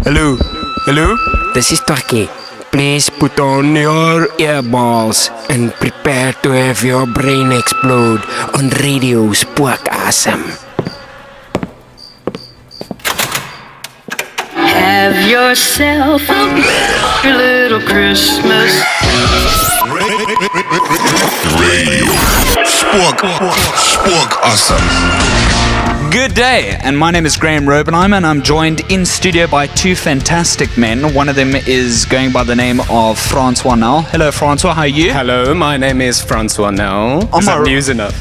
Hello? Hello? This is Twakkie. Please put on your earballs and prepare to have your brain explode on Radio Spookasem. Have yourself a little Christmas. Radio Spookasem. Good day, and my name is Graham Robenheimer, and I'm joined in studio by two fantastic men. One of them is going by the name of Francois Nel. Hello, Francois, how are you? Hello, my name is Francois Nel. Is that news enough?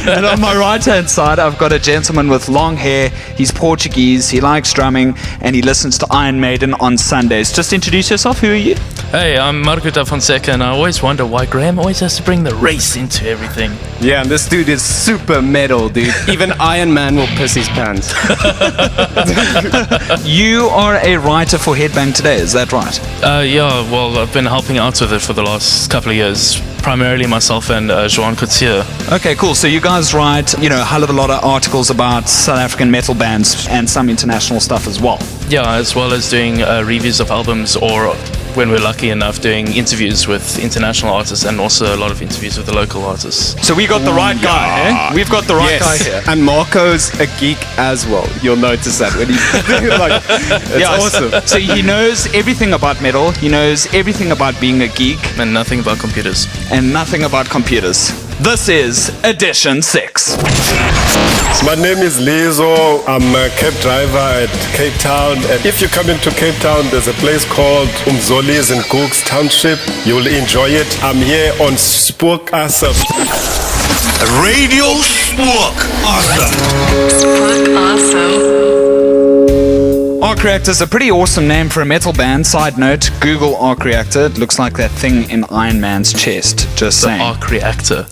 And on my right-hand side, I've got a gentleman with long hair. He's Portuguese, he likes drumming, and he listens to Iron Maiden on Sundays. Just introduce yourself. Who are you? Hey, I'm Marco da Fonseca, and I always wonder why Graham always has to bring the race into everything. Yeah, and this dude is super metal, dude. Even Iron Man will piss his pants. You are a writer for Headbang Today, is that right? Yeah, well, I've been helping out with it for the last couple of years. Primarily myself and Joan Couture. Okay, cool. So you guys write, a hell of a lot of articles about South African metal bands and some international stuff as well. Yeah, as well as doing reviews of albums, or when we're lucky enough, doing interviews with international artists and also a lot of interviews with the local artists. So we got the right guy, eh? We've got the right guy here. And Marco's a geek as well. You'll notice that when it's awesome. So he knows everything about metal. He knows everything about being a geek. And nothing about computers. And nothing about computers. This is Edition 6. My name is Lizo. I'm a cab driver at Cape Town. And if you come into Cape Town, there's a place called Umzolis in Cooks Township. You'll enjoy it. I'm here on Spookasem. Radio Spookasem. Spookasem. Arc Reactor is a pretty awesome name for a metal band. Side note, Google Arc Reactor. It looks like that thing in Iron Man's chest. Just saying. Arc Reactor.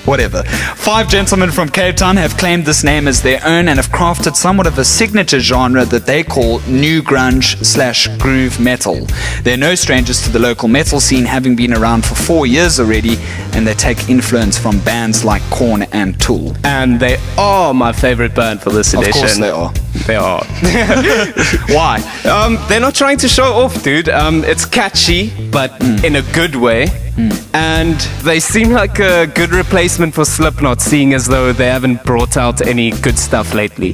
Whatever. 5 gentlemen from Cape Town have claimed this name as their own and have crafted somewhat of a signature genre that they call new grunge/groove metal. They're no strangers to the local metal scene, having been around for 4 years already, and they take influence from bands like Korn and Tool. And they are my favorite band for this edition. Of course they are. They are. Why? They're not trying to show off, dude. It's catchy, but in a good way. And they seem like a good replacement for Slipknot, seeing as though they haven't brought out any good stuff lately.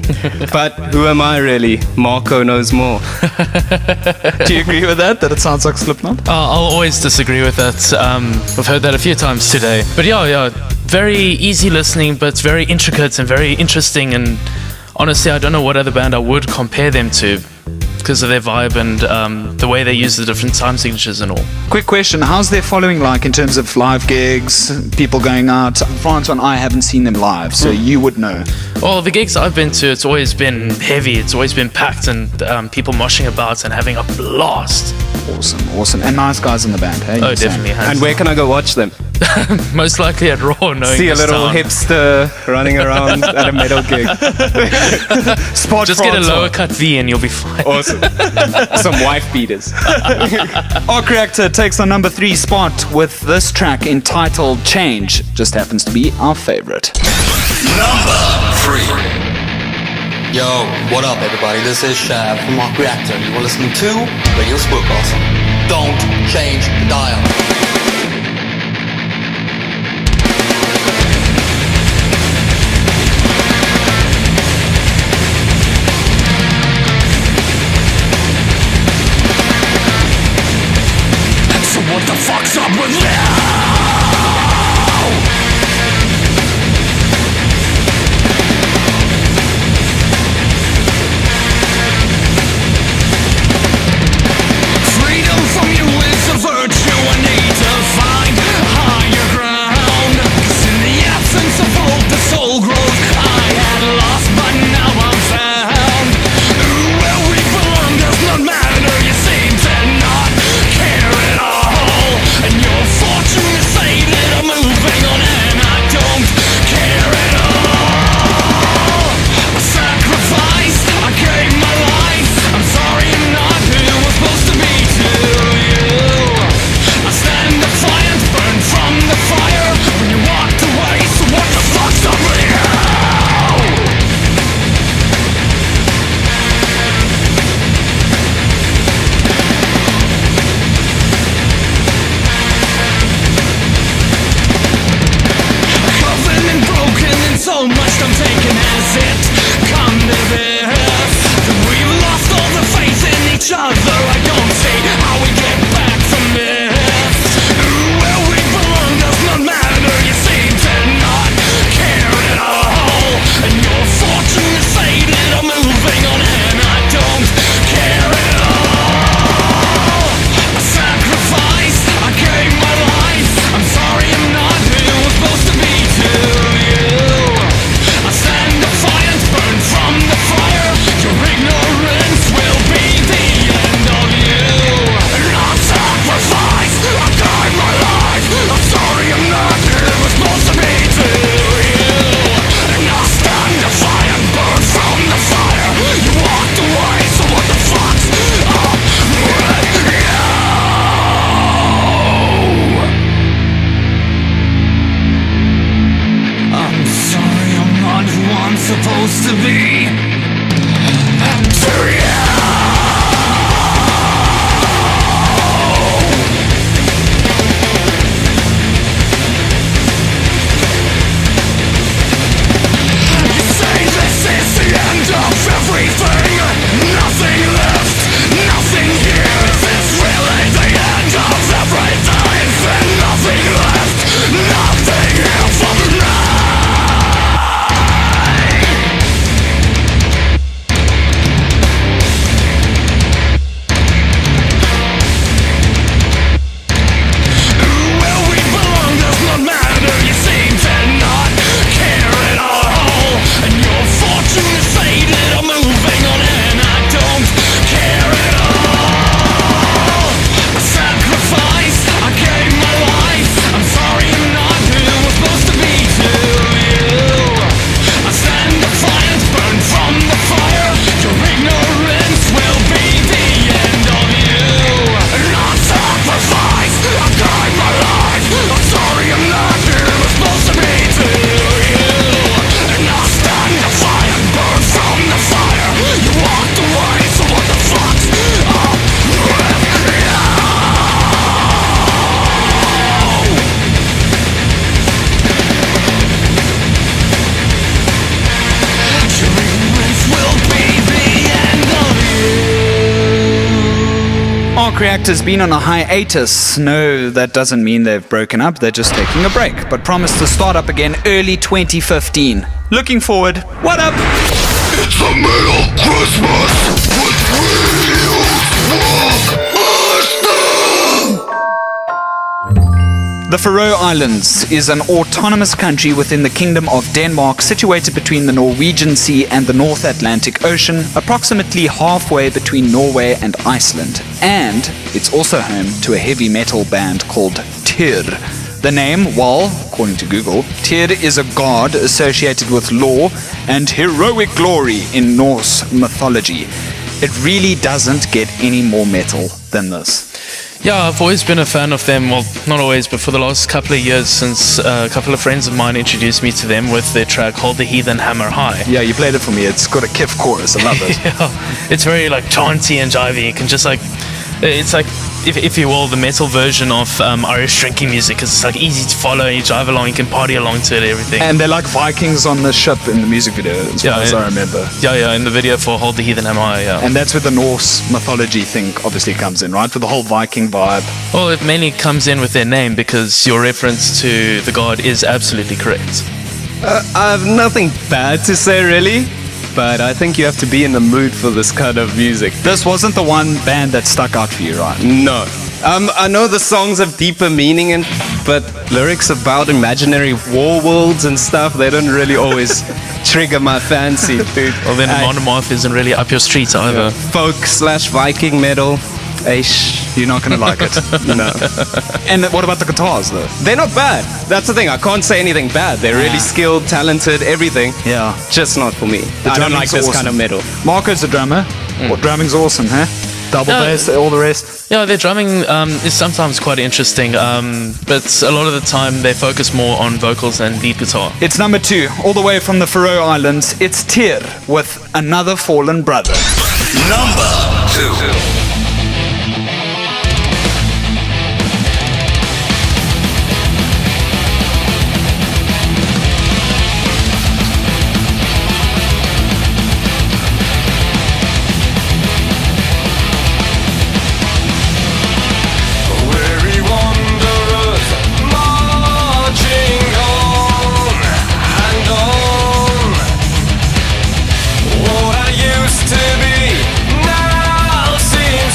But who am I really? Marco knows more. Do you agree with that it sounds like Slipknot? I'll always disagree with that. I've heard that a few times today. But yeah, very easy listening, but very intricate and very interesting. And honestly, I don't know what other band I would compare them to, because of their vibe and the way they use the different time signatures and all. Quick question, how's their following like in terms of live gigs, people going out? Francois and I haven't seen them live, so you would know. Well, the gigs I've been to, it's always been heavy, it's always been packed, and people moshing about and having a blast. Awesome. And nice guys in the band, hey? Oh, definitely. And where can I go watch them? Most likely at Raw, knowing See a little town. hipster running around at a metal gig. Spot Just Francois. get a lower cut V and you'll be fine. Awesome. Some wife beaters. Arc Reactor takes the number 3 spot with this track entitled Change. Just happens to be our favorite. Number 3. Yo, what up everybody? This is Shav from Arc Reactor. You are listening to Radio Spookasem. Don't change the dial. So what the fuck's up with you? Freedom from you is a virtue I need to find higher ground. 'Cause in the absence of hope the soul grows. I had lost but now I'm found. Where we belong does not matter. You seem to not care at all. And your fortune is say that I'm moving on and I don't care at all. I sacrificed, I gave my life. I'm sorry I'm not who I'm supposed to be to you. I stand defiant, burn from the fire when you walked away. So what the fuck's up with you? supposed to be. To you. You say this is the end of everything. Nothing left, nothing here. Is this really the end of everything? Then nothing left, nothing here for me. Where we belong does not matter. You seem to not care at all. And your fortune is faded. I'm moving on and I don't care at all. I sacrificed, I gave my life. I'm sorry I'm not who I'm supposed to be to you. I stand defiant, burn from the fire. Your ignorance will be the end of you. Not sacrifice, I gave my life. I'm sorry I'm not who I'm supposed to be to you. And I stand defiant, burn from the fire. You walked away, so what the fuck's up with you? Your ignorance will be the end of you. Arc Reactor's been on a hiatus. No, that doesn't mean they've broken up. They're just taking a break, but promise to start up again early 2015. Looking forward. What up? It's a metal Christmas with Radio Spookasem. The Faroe Islands is an autonomous country within the Kingdom of Denmark, situated between the Norwegian Sea and the North Atlantic Ocean, approximately halfway between Norway and Iceland. And it's also home to a heavy metal band called Tyr. The name, well, according to Google, Tyr is a god associated with law and heroic glory in Norse mythology. It really doesn't get any more metal than this. Yeah, I've always been a fan of them. Well, not always, but for the last couple of years, since a couple of friends of mine introduced me to them with their track Hold the Heathen Hammer High. Yeah, you played it for me. It's got a kiff chorus. I love it. Yeah, it's very like chanty and jivey. You can just like, it's like, if you will, the metal version of Irish drinking music. 'Cause it's like easy to follow. You drive along, you can party along to it, everything. And they're like Vikings on the ship in the music video, as far as I remember. Yeah, in the video for Hold the Heathen Hammer High, yeah. And that's where the Norse mythology thing obviously comes in, right? With the whole Viking vibe. Well, it mainly comes in with their name because your reference to the god is absolutely correct. I have nothing bad to say, really, but I think you have to be in the mood for this kind of music. This wasn't the one band that stuck out for you, right? No. I know the songs have deeper meaning, but lyrics about imaginary war worlds and stuff, they don't really always trigger my fancy, dude. Well, then Monomorph isn't really up your street either. Folk/Viking metal. You're not going to like it. No. And what about the guitars, though? They're not bad. That's the thing. I can't say anything bad. They're really skilled, talented, everything. Yeah. Just not for me. I don't like this kind of metal. Marco's a drummer. Well, drumming's awesome, huh? Double bass, all the rest. Yeah, their drumming is sometimes quite interesting, but a lot of the time they focus more on vocals and lead guitar. It's number 2, all the way from the Faroe Islands. It's Tyr with Another Fallen Brother. Number 2. What I used to be now seems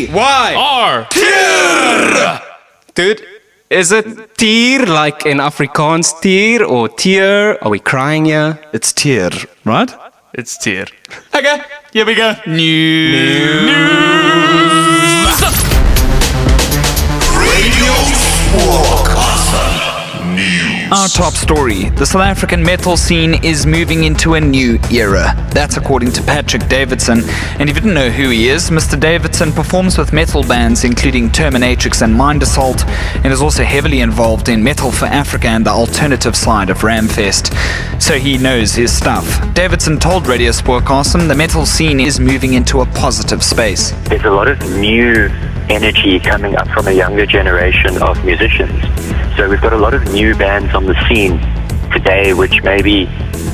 Why? R. Dude, is it tier like in Afrikaans tier or tear? Are we crying here? It's tier, right? It's tier. Okay, here we go. News. Radio Spookasem. Our top story. The South African metal scene is moving into a new era. That's according to Patrick Davidson. And if you didn't know who he is, Mr. Davidson performs with metal bands including Terminatrix and Mind Assault, and is also heavily involved in Metal for Africa and the alternative side of Ramfest. So he knows his stuff. Davidson told Radio Spookasem the metal scene is moving into a positive space. There's a lot of new energy coming up from a younger generation of musicians. So we've got a lot of new bands on the scene today, which maybe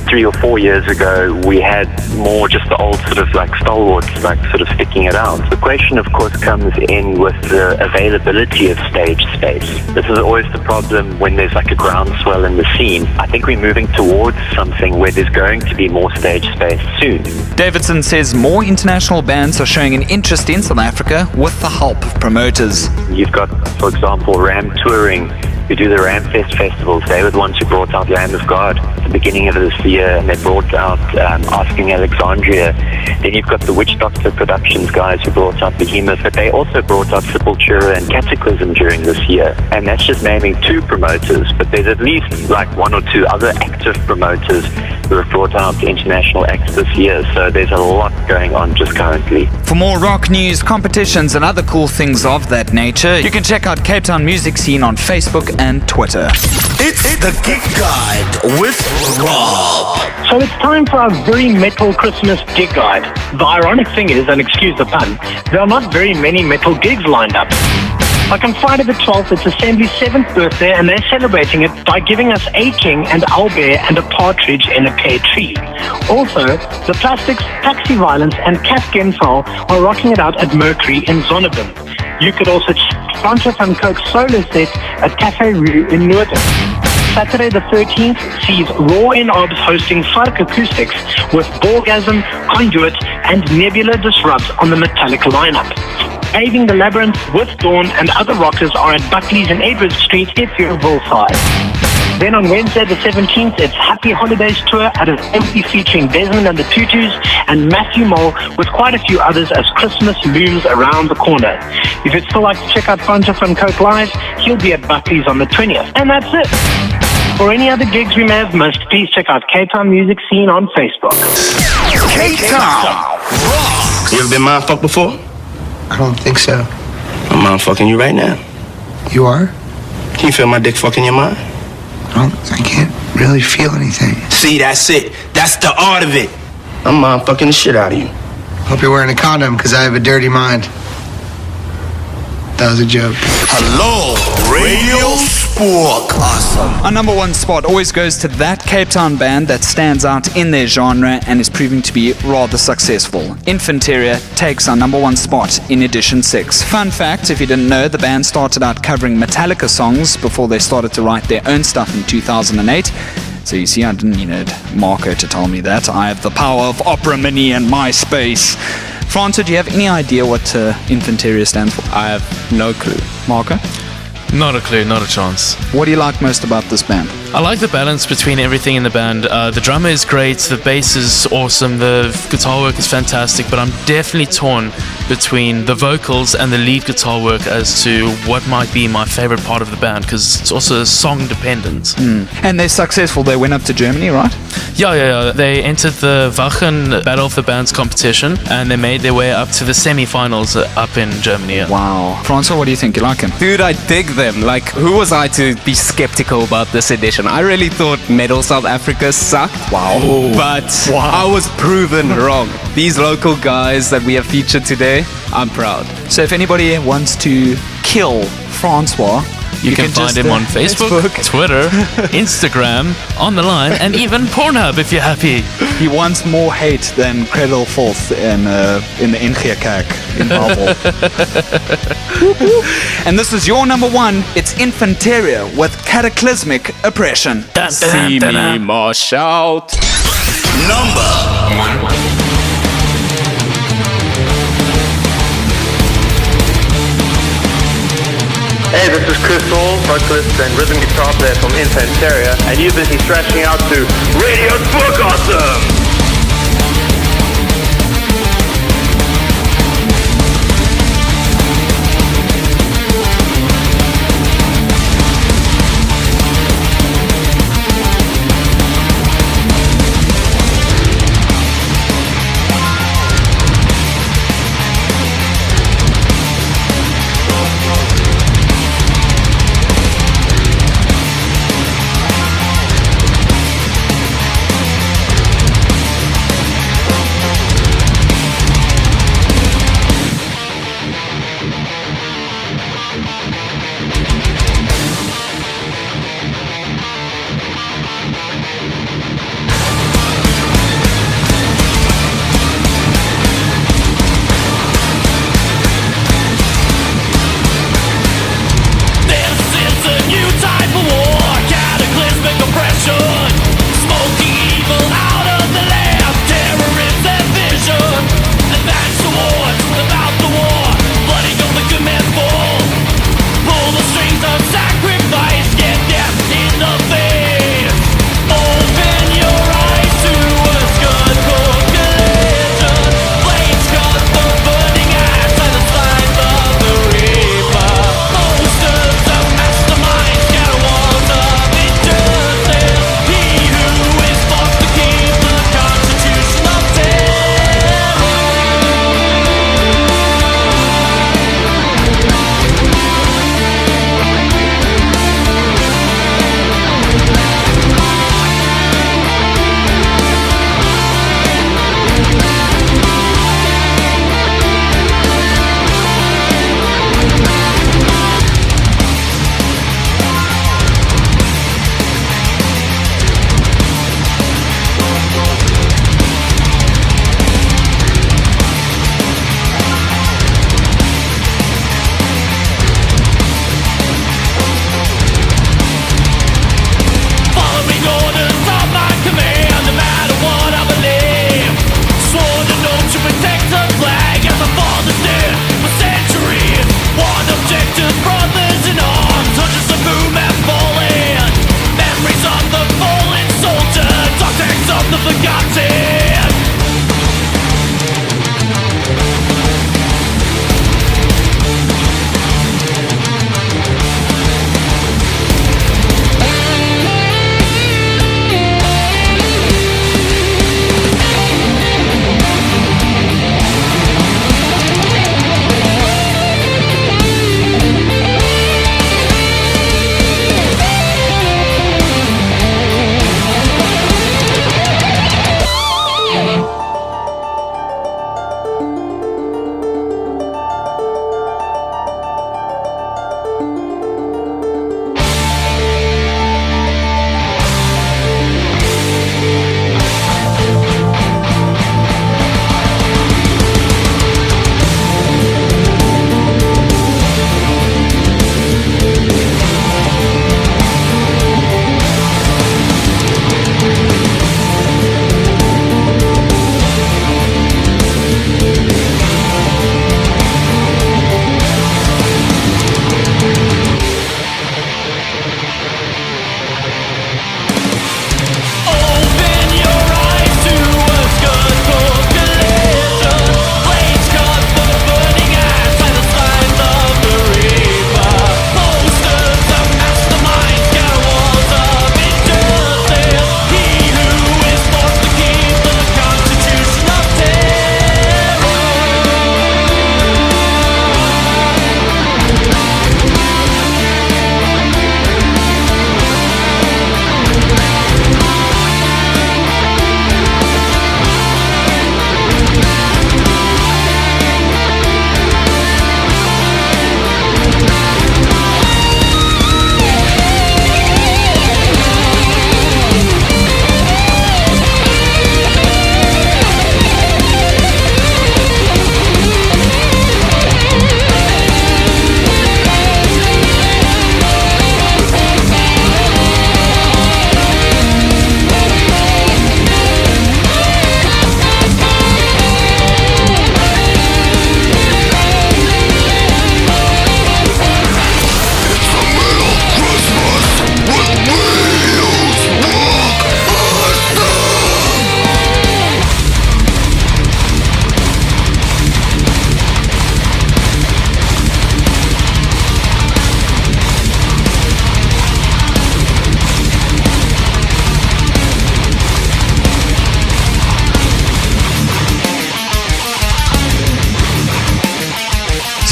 3 or 4 years ago we had more just the old sort of like stalwarts, like sort of sticking it out. The question, of course, comes in with the availability of stage space. This is always the problem when there's like a groundswell in the scene. I think we're moving towards something where there's going to be more stage space soon. Davidson says more international bands are showing an interest in South Africa with the help of promoters. You've got, for example, Ram Touring, who do the Ramfest festivals. They were the ones who brought out Lamb of God at the beginning of this year, and they brought out Asking Alexandria. Then you've got the Witch Doctor Productions guys who brought out Behemoth, but they also brought out Sepultura and Cataclysm during this year. And that's just naming 2 promoters, but there's at least like 1 or 2 other active promoters who have brought out international acts this year. So there's a lot going on just currently. For more rock news, competitions, and other cool things of that nature, you can check out Cape Town Music Scene on Facebook and Twitter. It's the Gig Guide with Rob. So it's time for our very metal Christmas gig guide. The ironic thing is, and excuse the pun, there are not very many metal gigs lined up. Like on Friday the 12th, it's Assembly's 7th birthday, and they're celebrating it by giving us a king and owlbear and a partridge in a pear tree. Also, the Plastics, Taxi Violence, and Cat Genfall are rocking it out at Mercury in Zonnebem. You could also check Francis and Coke's solo set at Café Rue in Noorden. Saturday the 13th sees Raw in Obs hosting Fark Acoustics with Borgasm, Conduit, and Nebula Disrupts on the Metallic lineup. Paving the Labyrinth with Dawn and other rockers are at Buckley's in Edward Street if you're Bullseye. Then on Wednesday the 17th, it's Happy Holidays Tour at an empty featuring Desmond and the Tutus and Matthew Mole with quite a few others as Christmas looms around the corner. If you'd still like to check out Francis and Coke live, he'll be at Buckley's on the 20th. And that's it. For any other gigs we may have missed, please check out Cape Town Music Scene on Facebook. Cape Town rocks. You ever been mindfucked before? I don't think so. I'm mindfucking you right now. You are? Can you feel my dick fucking your mind? I can't really feel anything. See, that's it. That's the art of it. I'm mindfucking the shit out of you. Hope you're wearing a condom, because I have a dirty mind. That was a joke. Hello, Radio Spookasem. Our number 1 spot always goes to that Cape Town band that stands out in their genre and is proving to be rather successful. Infanteria takes our number 1 spot in edition 6. Fun fact, if you didn't know, the band started out covering Metallica songs before they started to write their own stuff in 2008. So you see, I didn't need Marco to tell me that. I have the power of Opera Mini and MySpace. Francis, do you have any idea what Infanteria stands for? I have no clue. Marco? Not a clue, not a chance. What do you like most about this band? I like the balance between everything in the band. The drummer is great, the bass is awesome, the guitar work is fantastic, but I'm definitely torn between the vocals and the lead guitar work as to what might be my favorite part of the band, because it's also song dependent. And they're successful. They went up to Germany, right? Yeah. They entered the Wachen Battle of the Bands competition, and they made their way up to the semi-finals up in Germany. Yeah. Wow. Francois, what do you think? You like him? Dude, I dig them. Like, who was I to be skeptical about this edition? I really thought Metal South Africa sucked. Wow. But I was proven wrong. These local guys that we have featured today, I'm proud. So if anybody wants to kill Francois, you can find him on Facebook, Twitter, Instagram, on the line, and even Pornhub if you're happy. He wants more hate than Cradle Fourth in the NG Kerk in Babel. And this is your number 1. It's Infanteria with Cataclysmic Oppression. See me march out. Number 1. vocalist and rhythm guitar player from Infanteria, and you've been thrashing out to Radio Spookasem!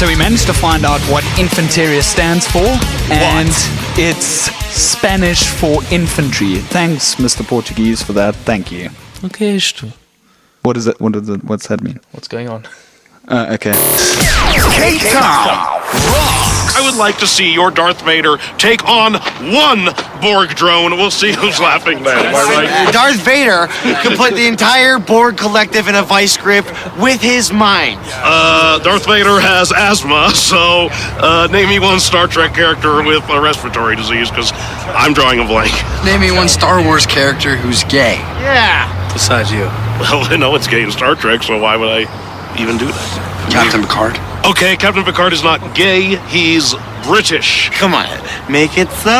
So we managed to find out what Infanteria stands for, and it's Spanish for infantry. Thanks, Mr. Portuguese, for that. Thank you. Okay, isto. What is it? What's that mean? What's going on? Okay. K-Town I would like to see your Darth Vader take on one Borg drone. We'll see who's laughing then. Am I right? Darth Vader could put the entire Borg collective in a vice grip with his mind. Darth Vader has asthma, so name me one Star Trek character with a respiratory disease, because I'm drawing a blank. Name me one Star Wars character who's gay. Yeah. Besides you. Well, I know it's gay in Star Trek, so why would I even do that? Captain Picard. Okay, Captain Picard is not gay, he's British. Come on, make it so.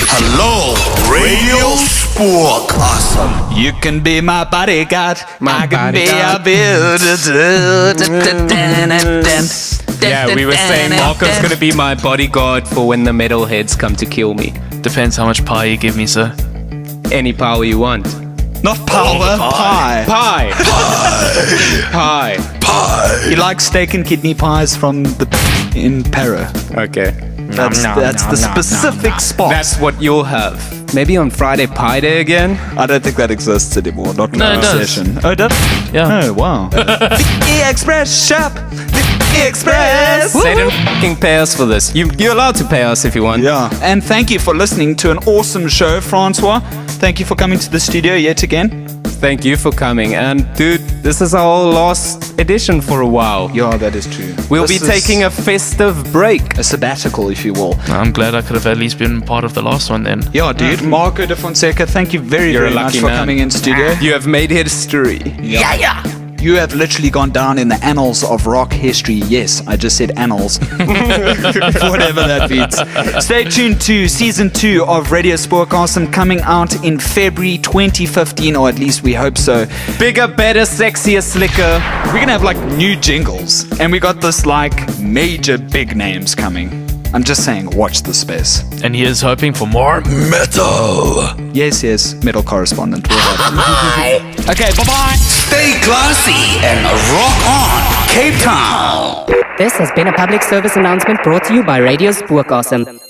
Hello, Radio Spookasem. You can be my bodyguard. I can be a Yeah, we were saying Marco's gonna be my bodyguard for when the metalheads come to kill me. Depends how much pie you give me, sir. Any power you want. Not power, pie. Pie. Pie. Pie. You like steak and kidney pies from the in Para. Okay. That's the specific spot. That's what you'll have. Maybe on Friday Pie Day again? I don't think that exists anymore. Not in No, our it does. session. Oh, it does? Yeah. Oh, wow. The E-Express shop. The E-Express. They didn't fucking pay us for this. You're allowed to pay us if you want. Yeah. And thank you for listening to an awesome show, Francois. Thank you for coming to the studio yet again. Thank you for coming. And dude, this is our last edition for a while. Yeah, that is true. We'll be taking a festive break. A sabbatical, if you will. I'm glad I could have at least been part of the last one then. Yeah, dude. Marco de Fonseca, thank you very much for coming in studio. You have made history. Yeah. You have literally gone down in the annals of rock history. Yes, I just said annals. Whatever that means. Stay tuned to season 2 of Radio Spookasem, coming out in February 2015, or at least we hope so. Bigger, better, sexier, slicker. We're gonna have like new jingles, and we got this like major big names coming. I'm just saying, watch the space. And he is hoping for more metal. Yes, metal correspondent. Okay, bye-bye. Stay classy and rock on, Cape Town. This has been a public service announcement brought to you by Radio Spookasem.